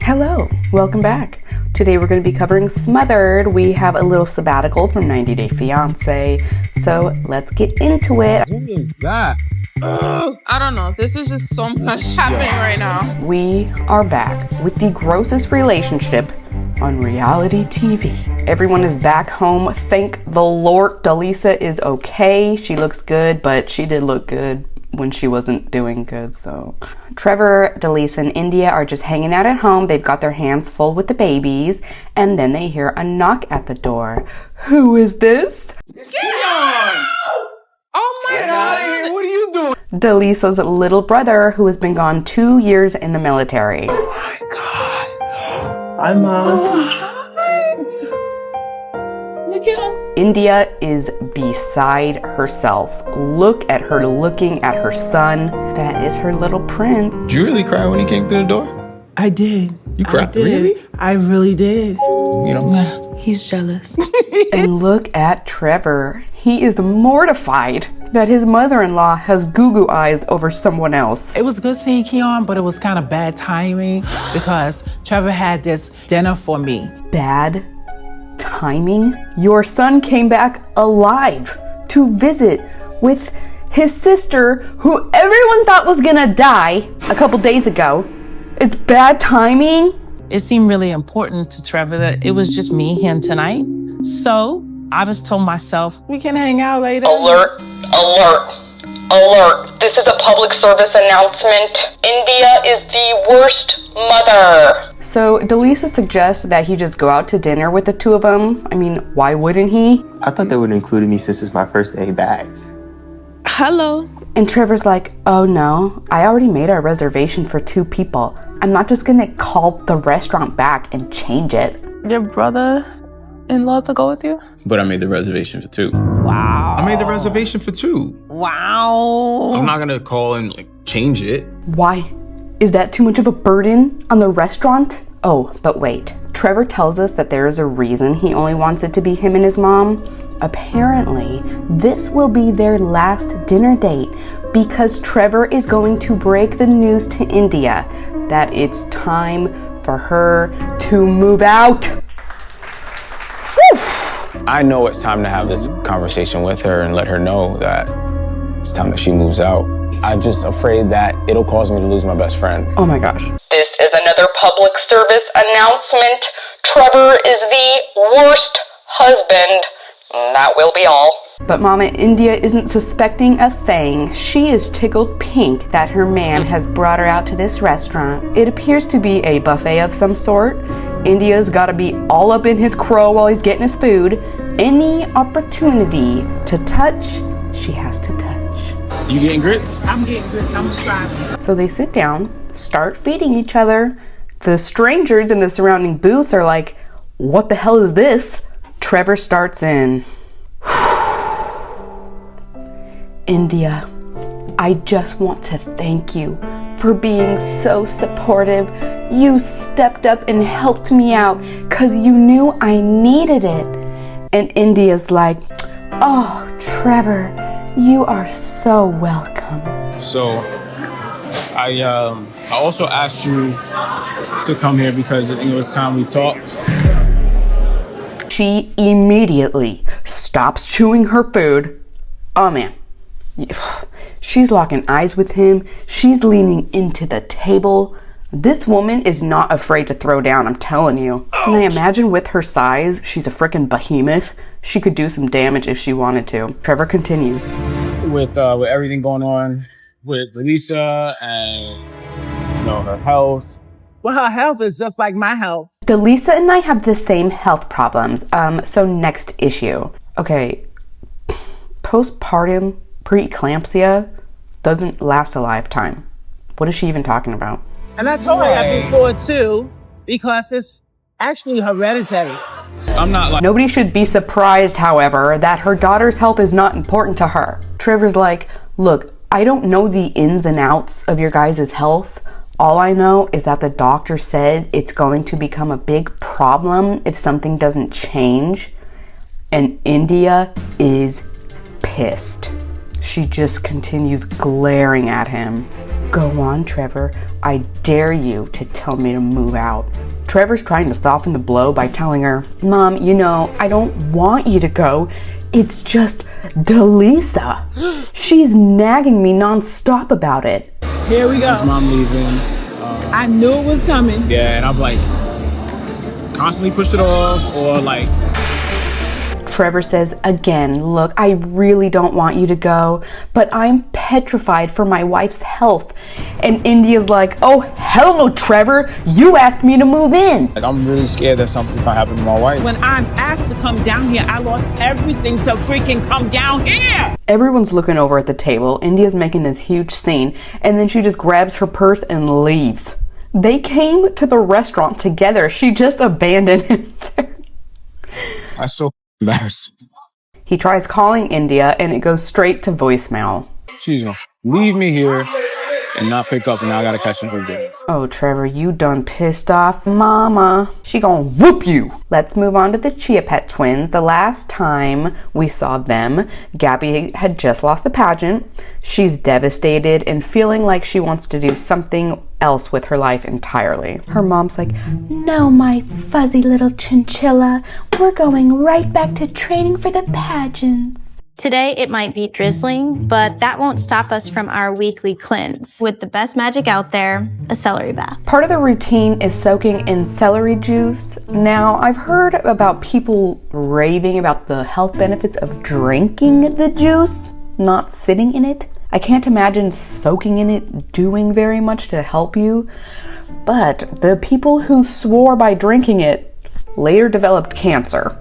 Hello, welcome back. Today we're going to be covering Smothered. We have a little sabbatical from 90 Day Fiancé, so let's get into it. What is that? I don't know. This is just so much happening right now. We are back with the grossest relationship on reality TV. Everyone is back home. Thank the Lord. Delisa is okay. She looks good, but she did look good when she wasn't doing good, so. Trevor, Delisa, and India are just hanging out at home. They've got their hands full with the babies, and then they hear a knock at the door. Who is this? It's Keon! Oh my Get God. out of here! What are you doing? Delisa's little brother, who has been gone 2 years in the military. Oh my God. Hi, Mom. Look at him. India is beside herself. Look at her looking at her son. That is her little prince. Did you really cry when he came through the door? I did. You cried? I did. Really? I really did. You know? He's jealous. And look at Trevor. He is mortified that his mother-in-law has goo-goo eyes over someone else. It was good seeing Keon, but it was kind of bad timing because Trevor had this dinner for me. Bad timing? Your son came back alive to visit with his sister, who everyone thought was gonna die a couple days ago. It's bad timing? It seemed really important to Trevor that it was just me, him tonight. So I just told myself, we can hang out later. Alert, alert, alert. This is a public service announcement. India is the worst mother. So Delisa suggests that he just go out to dinner with the two of them. I mean, why wouldn't he? I thought they would have included me since it's my first day back. Hello. And Trevor's like, oh no, I already made a reservation for 2 people. I'm not just gonna call the restaurant back and change it. Your brother-in-law to go with you? But I made the reservation for 2. Wow. I made the reservation for 2. Wow. I'm not gonna call and change it. Why? Is that too much of a burden on the restaurant? Oh, but wait. Trevor tells us that there is a reason he only wants it to be him and his mom. Apparently, this will be their last dinner date because Trevor is going to break the news to India that it's time for her to move out. Whew. I know it's time to have this conversation with her and let her know that it's time that she moves out. I'm just afraid that it'll cause me to lose my best friend. Oh my gosh. This is another public service announcement. Trevor is the worst husband. That will be all. But Mama India isn't suspecting a thing. She is tickled pink that her man has brought her out to this restaurant. It appears to be a buffet of some sort. India's gotta be all up in his crow while he's getting his food. Any opportunity to touch, she has to touch. You getting grits? I'm getting good. I'm gonna try. So they sit down, start feeding each other. The strangers in the surrounding booths are like, what the hell is this? Trevor starts in. India, I just want to thank you for being so supportive. You stepped up and helped me out because you knew I needed it. And India's like, oh, Trevor, you are so welcome. So, I also asked you to come here because I think it was time we talked. She immediately stops chewing her food. Oh man. She's locking eyes with him. She's leaning into the table. This woman is not afraid to throw down, I'm telling you. And I imagine with her size, she's a freaking behemoth. She could do some damage if she wanted to. Trevor continues. With everything going on with Delisa and, you know, her health. Well, her health is just like my health. Delisa and I have the same health problems. So next issue. Okay, postpartum preeclampsia doesn't last a lifetime. What is she even talking about? And I told her that before too, because it's actually hereditary. I'm not like... Nobody should be surprised, however, that her daughter's health is not important to her. Trevor's like, look, I don't know the ins and outs of your guys' health. All I know is that the doctor said it's going to become a big problem if something doesn't change. And India is pissed. She just continues glaring at him. Go on, Trevor. I dare you to tell me to move out. Trevor's trying to soften the blow by telling her, Mom, you know, I don't want you to go. It's just Delisa. She's nagging me nonstop about it. Here we go. His mom leaving. I knew it was coming. Yeah, and I'm like, constantly push it off or like. Trevor says again, look, I really don't want you to go, but I'm petrified for my wife's health. And India's like, oh, hell no, Trevor, you asked me to move in. Like, I'm really scared that something might happen to my wife. When I'm asked to come down here, I lost everything to freaking come down here. Everyone's looking over at the table. India's making this huge scene, and then she just grabs her purse and leaves. They came to the restaurant together. She just abandoned him there. I'm so embarrassed. He tries calling India, and it goes straight to voicemail. She's gonna leave me here and not pick up, and now I gotta catch her again. Oh, Trevor, you done pissed off Mama. She gonna whoop you. Let's move on to the Chia Pet twins. The last time we saw them, Gabbie had just lost the pageant. She's devastated and feeling like she wants to do something else with her life entirely. Her mom's like, no, my fuzzy little chinchilla. We're going right back to training for the pageants. Today, it might be drizzling, but that won't stop us from our weekly cleanse with the best magic out there, a celery bath. Part of the routine is soaking in celery juice. Now, I've heard about people raving about the health benefits of drinking the juice, not sitting in it. I can't imagine soaking in it doing very much to help you, but the people who swore by drinking it later developed cancer.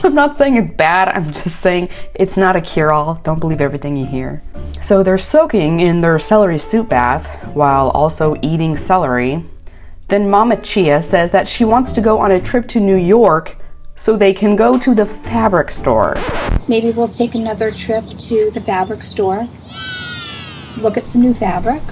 I'm not saying it's bad, I'm just saying it's not a cure-all. Don't believe everything you hear. So they're soaking in their celery soup bath while also eating celery. Then Mama Chia says that she wants to go on a trip to New York so they can go to the fabric store. Maybe we'll take another trip to the fabric store, look at some new fabric.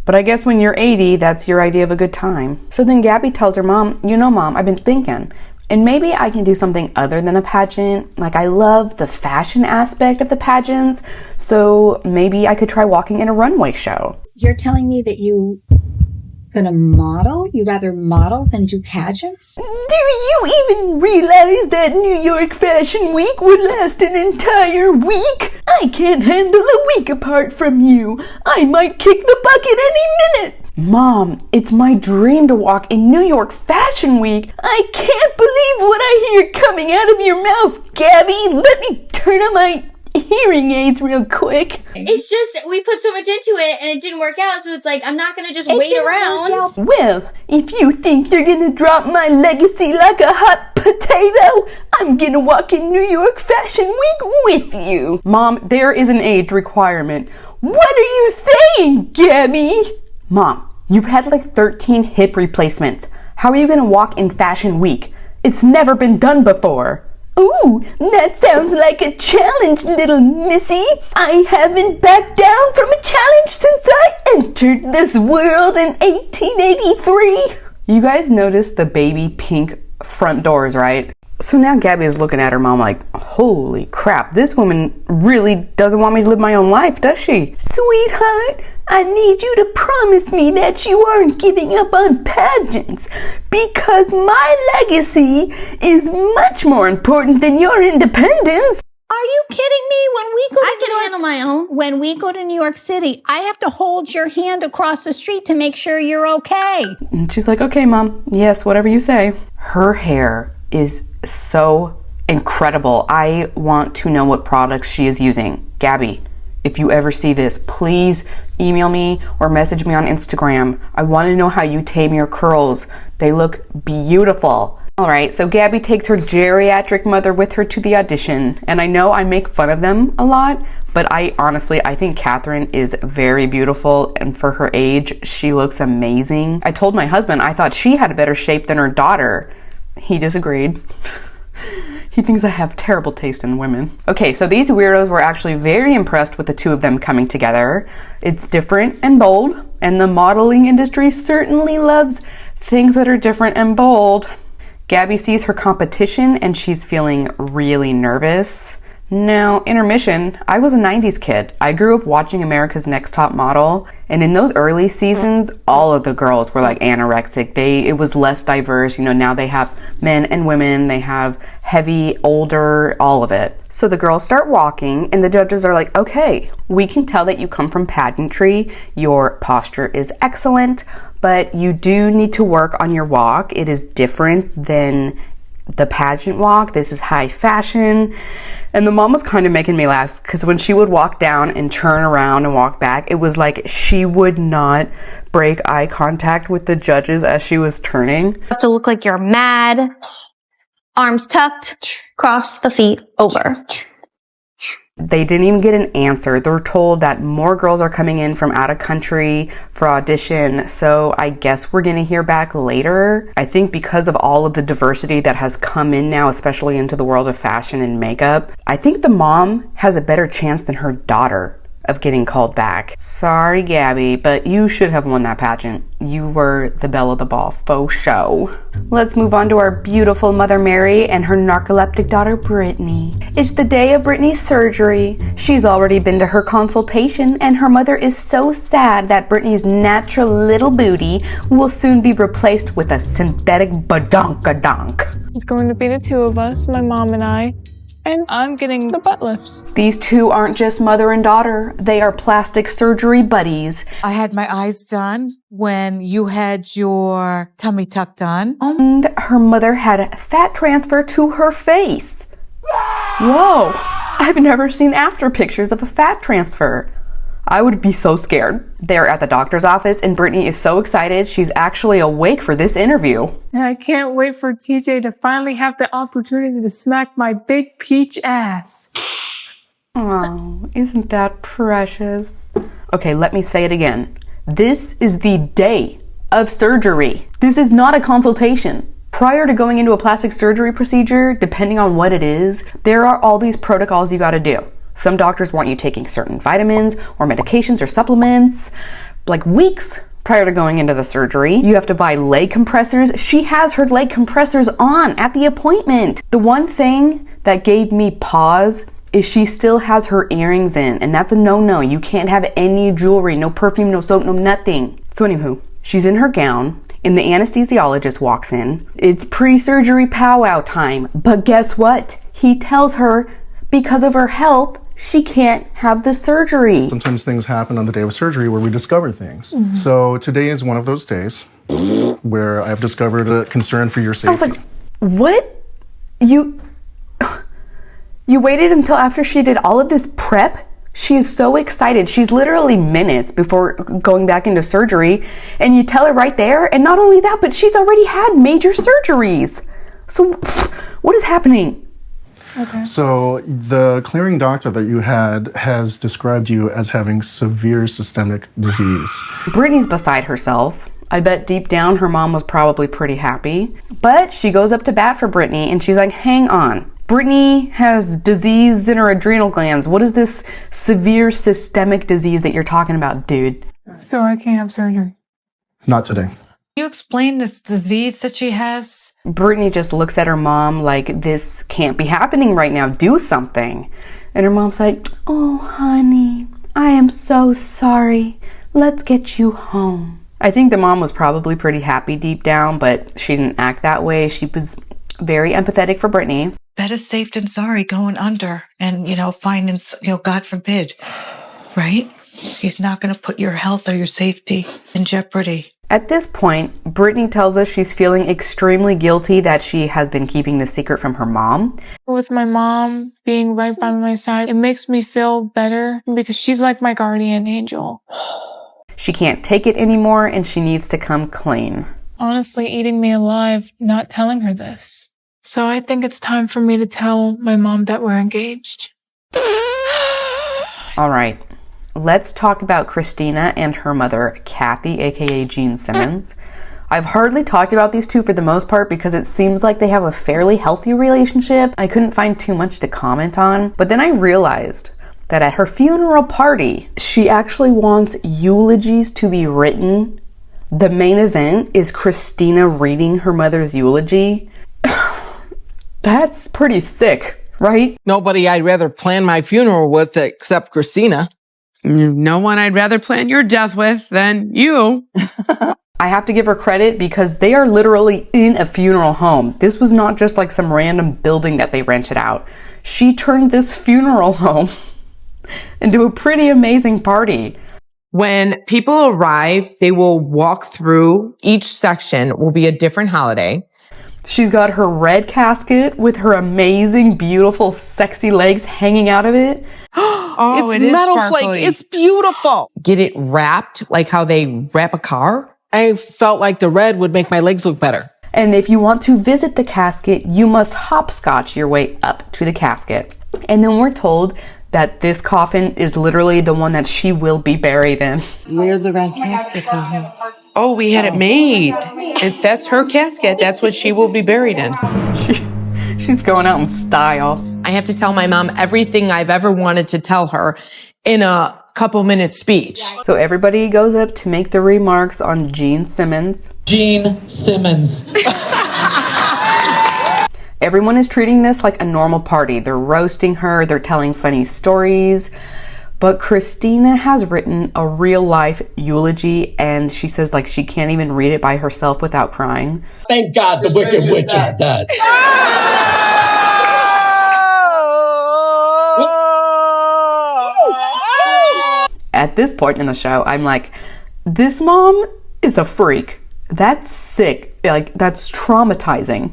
But I guess when you're 80, that's your idea of a good time. So then Gabbie tells her mom, you know, Mom, I've been thinking, and maybe I can do something other than a pageant. Like, I love the fashion aspect of the pageants, so maybe I could try walking in a runway show. You're telling me that you gonna model? You'd rather model than do pageants? Do you even realize that New York Fashion Week would last an entire week? I can't handle a week apart from you. I might kick the bucket any minute. Mom, it's my dream to walk in New York Fashion Week. I can't believe what I hear coming out of your mouth, Gabbie. Let me turn on my hearing aids real quick. It's just, we put so much into it and it didn't work out, so it's like, I'm not gonna just wait around. Well, if you think they're gonna drop my legacy like a hot potato, I'm gonna walk in New York Fashion Week with you. Mom, there is an age requirement. What are you saying, Gabbie? Mom, you've had like 13 hip replacements. How are you gonna walk in Fashion Week? It's never been done before. Ooh, that sounds like a challenge, little missy. I haven't backed down from a challenge since I entered this world in 1883. You guys noticed the baby pink front doors, right? So now Gabbie is looking at her mom like, holy crap, this woman really doesn't want me to live my own life, does she? Sweetheart, I need you to promise me that you aren't giving up on pageants, because my legacy is much more important than your independence. Are you kidding me? I can handle my own. When we go to New York City, I have to hold your hand across the street to make sure you're okay. And she's like, okay, Mom, yes, whatever you say. Her hair is so incredible. I want to know what products she is using. Gabbie, if you ever see this, please email me or message me on Instagram. I want to know how you tame your curls. They look beautiful. All right, so Gabbie takes her geriatric mother with her to the audition. And I know I make fun of them a lot, but I think Katherine is very beautiful. And for her age, she looks amazing. I told my husband I thought she had a better shape than her daughter. He disagreed. He thinks I have terrible taste in women. Okay, so these weirdos were actually very impressed with the two of them coming together. It's different and bold, and the modeling industry certainly loves things that are different and bold. Gabbie sees her competition and she's feeling really nervous. Now, intermission, I was a 90s kid. I grew up watching America's Next Top Model, and in those early seasons, all of the girls were like anorexic. It was less diverse. You know, now they have men and women, they have heavy, older, all of it. So the girls start walking, and the judges are like, okay, we can tell that you come from pageantry. Your posture is excellent, but you do need to work on your walk. It is different than the pageant walk. This is high fashion. And the mom was kind of making me laugh because when she would walk down and turn around and walk back, it was like she would not break eye contact with the judges as she was turning. You have to look like you're mad. Arms tucked, cross the feet over. They didn't even get an answer. They were told that more girls are coming in from out of country for audition, so I guess we're gonna hear back later. I think because of all of the diversity that has come in now, especially into the world of fashion and makeup, I think the mom has a better chance than her daughter of getting called back. Sorry, Gabbie, but you should have won that pageant. You were the belle of the ball, faux show. Let's move on to our beautiful Mother Mary and her narcoleptic daughter Brittany. It's the day of Brittany's surgery. She's already been to her consultation, and her mother is so sad that Brittany's natural little booty will soon be replaced with a synthetic badonkadonk. It's going to be the two of us, my mom and I. And I'm getting the butt lifts. These two aren't just mother and daughter, they are plastic surgery buddies. I had my eyes done when you had your tummy tuck done. And her mother had fat transfer to her face. Whoa, I've never seen after pictures of a fat transfer. I would be so scared. They're at the doctor's office and Brittany is so excited she's actually awake for this interview. And I can't wait for TJ to finally have the opportunity to smack my big peach ass. Oh, isn't that precious? Okay, let me say it again. This is the day of surgery. This is not a consultation. Prior to going into a plastic surgery procedure, depending on what it is, there are all these protocols you gotta do. Some doctors want you taking certain vitamins or medications or supplements, like weeks prior to going into the surgery. You have to buy leg compressors. She has her leg compressors on at the appointment. The one thing that gave me pause is she still has her earrings in, and that's a no-no. You can't have any jewelry, no perfume, no soap, no nothing. So anywho, she's in her gown, and the anesthesiologist walks in. It's pre-surgery powwow time, but guess what? He tells her because of her health, she can't have the surgery. Sometimes things happen on the day of surgery where we discover things. Mm-hmm. So today is one of those days where I've discovered a concern for your safety. I was like, what? You waited until after she did all of this prep? She is so excited. She's literally minutes before going back into surgery, and you tell her right there, and not only that, but she's already had major surgeries. So what is happening? Okay. So the clearing doctor that you had has described you as having severe systemic disease. Brittany's beside herself. I bet deep down her mom was probably pretty happy. But she goes up to bat for Brittany and she's like, hang on. Brittany has disease in her adrenal glands. What is this severe systemic disease that you're talking about, dude? So I can't have surgery. Not today. You explain this disease that she has? Brittany just looks at her mom like, this can't be happening right now. Do something. And her mom's like, oh, honey, I am so sorry. Let's get you home. I think the mom was probably pretty happy deep down, but she didn't act that way. She was very empathetic for Brittany. Better safe than sorry going under and, finding, God forbid, right? He's not going to put your health or your safety in jeopardy. At this point, Brittany tells us she's feeling extremely guilty that she has been keeping the secret from her mom. With my mom being right by my side, it makes me feel better because she's like my guardian angel. She can't take it anymore and she needs to come clean. Honestly, eating me alive, not telling her this. So I think it's time for me to tell my mom that we're engaged. All right. Let's talk about Christina and her mother, Kathy, aka Gene Simmons. I've hardly talked about these two for the most part because it seems like they have a fairly healthy relationship. I couldn't find too much to comment on, but then I realized that at her funeral party, she actually wants eulogies to be written. The main event is Christina reading her mother's eulogy. That's pretty sick, right? Nobody I'd rather plan my funeral with except Christina. No one I'd rather plan your death with than you. I have to give her credit because they are literally in a funeral home. This was not just like some random building that they rented out. She turned this funeral home into a pretty amazing party. When people arrive, they will walk through. Each section will be a different holiday. She's got her red casket with her amazing, beautiful, sexy legs hanging out of it. Oh, it's it is metal sparkly. flake. It's beautiful. Get it wrapped like how they wrap a car. I felt like the red would make my legs look better. And if you want to visit the casket, you must hopscotch your way up to the casket. And then we're told that this coffin is literally the one that she will be buried in. Where's the red casket from him? Oh, we had it made. If that's her casket, that's what she will be buried in. She's going out in style. I have to tell my mom everything I've ever wanted to tell her in a couple-minute speech. So everybody goes up to make the remarks on Gene Simmons. Gene Simmons. Everyone is treating this like a normal party. They're roasting her, they're telling funny stories. But Christina has written a real life eulogy and she says like she can't even read it by herself without crying. Thank God the Wicked Witch is dead. At this point in the show, I'm like, this mom is a freak. That's sick. Like, that's traumatizing.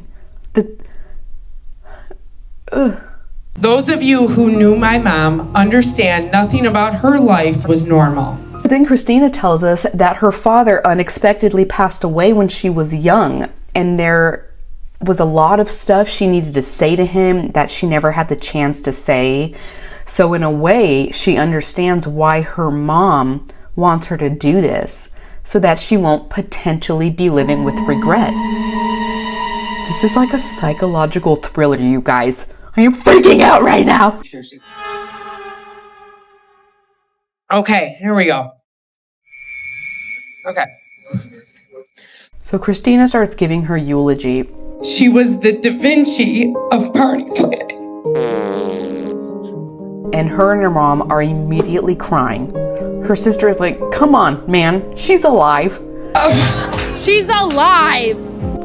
Those of you who knew my mom understand nothing about her life was normal. But then Christina tells us that her father unexpectedly passed away when she was young, and there was a lot of stuff she needed to say to him that she never had the chance to say. So in a way, she understands why her mom wants her to do this, so that she won't potentially be living with regret. This is like a psychological thriller, you guys. I am freaking out right now. Okay, here we go. Okay. So Christina starts giving her eulogy. She was the Da Vinci of party planning. And her and her mom are immediately crying. Her sister is like, come on, man, she's alive. She's alive!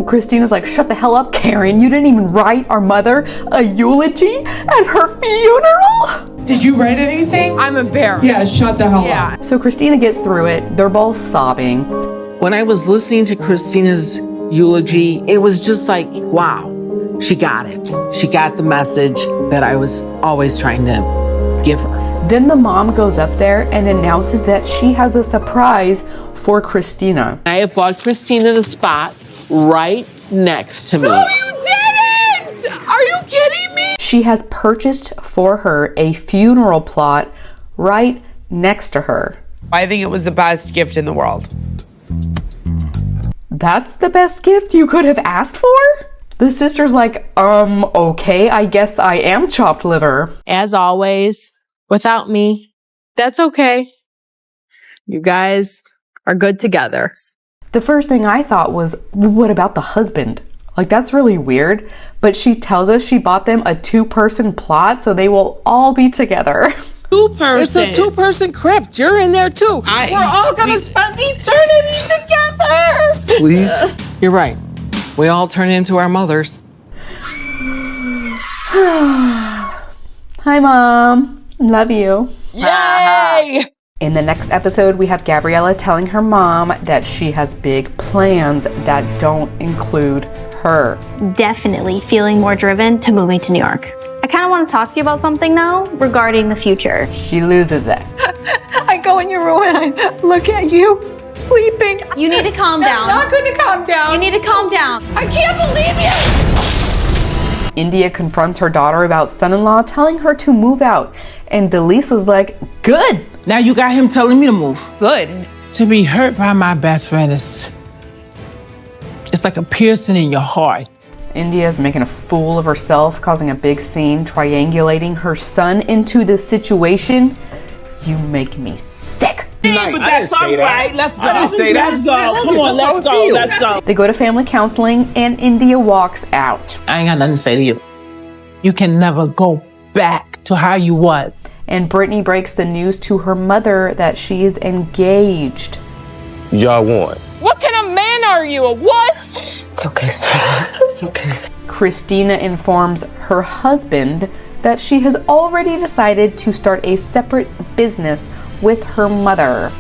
Christina's like, shut the hell up, Karen. You didn't even write our mother a eulogy at her funeral? Did you write anything? I'm embarrassed. Yeah, shut the hell up. So Christina gets through it. They're both sobbing. When I was listening to Christina's eulogy, it was just like, wow, she got it. She got the message that I was always trying to give her. Then the mom goes up there and announces that she has a surprise for Christina. I have bought Christina the spot right next to me. No, you didn't! Are you kidding me? She has purchased for her a funeral plot right next to her. I think it was the best gift in the world. That's the best gift you could have asked for? The sister's like, okay, I guess I am chopped liver. As always, without me, that's okay. You guys are good together. The first thing I thought was, what about the husband? Like, that's really weird. But she tells us she bought them a 2-person plot, so they will all be together. 2-person. It's a 2-person crypt. You're in there too. We're all gonna spend eternity together. Please? You're right. We all turn into our mothers. Hi, Mom. Love you. Yay! In the next episode, we have Gabriella telling her mom that she has big plans that don't include her. Definitely feeling more driven to moving to New York. I kind of want to talk to you about something now regarding the future. She loses it. I go in your room and I look at you sleeping. You need to calm down. I'm not going to calm down. You need to calm down. I can't believe you. India confronts her daughter about son-in-law telling her to move out. And Delisa's like, good. Now you got him telling me to move. Good. To be hurt by my best friend is... it's like a piercing in your heart. India's making a fool of herself, causing a big scene, triangulating her son into this situation. You make me sick. Yeah, but that's all right. Let's go. Let's go. Come on, let's go. Let's go. They go to family counseling and India walks out. I ain't got nothing to say to you. You can never go back to how you was. And Brittany breaks the news to her mother that she is engaged. Y'all won. What kind of man are you, a wuss? It's okay, sweetheart. It's okay. Christina informs her husband that she has already decided to start a separate business with her mother.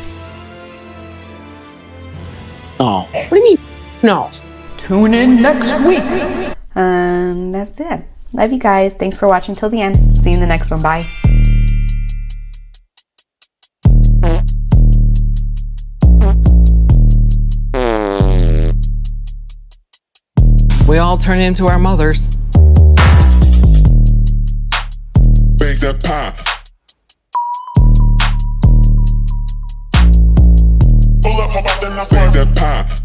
Oh, what do you mean? No. Tune in next week. That's it. Love you guys. Thanks for watching till the end. See you in the next one. Bye. We all turn into our mothers. Bake that pie. Pull up, how about then I bake that pie.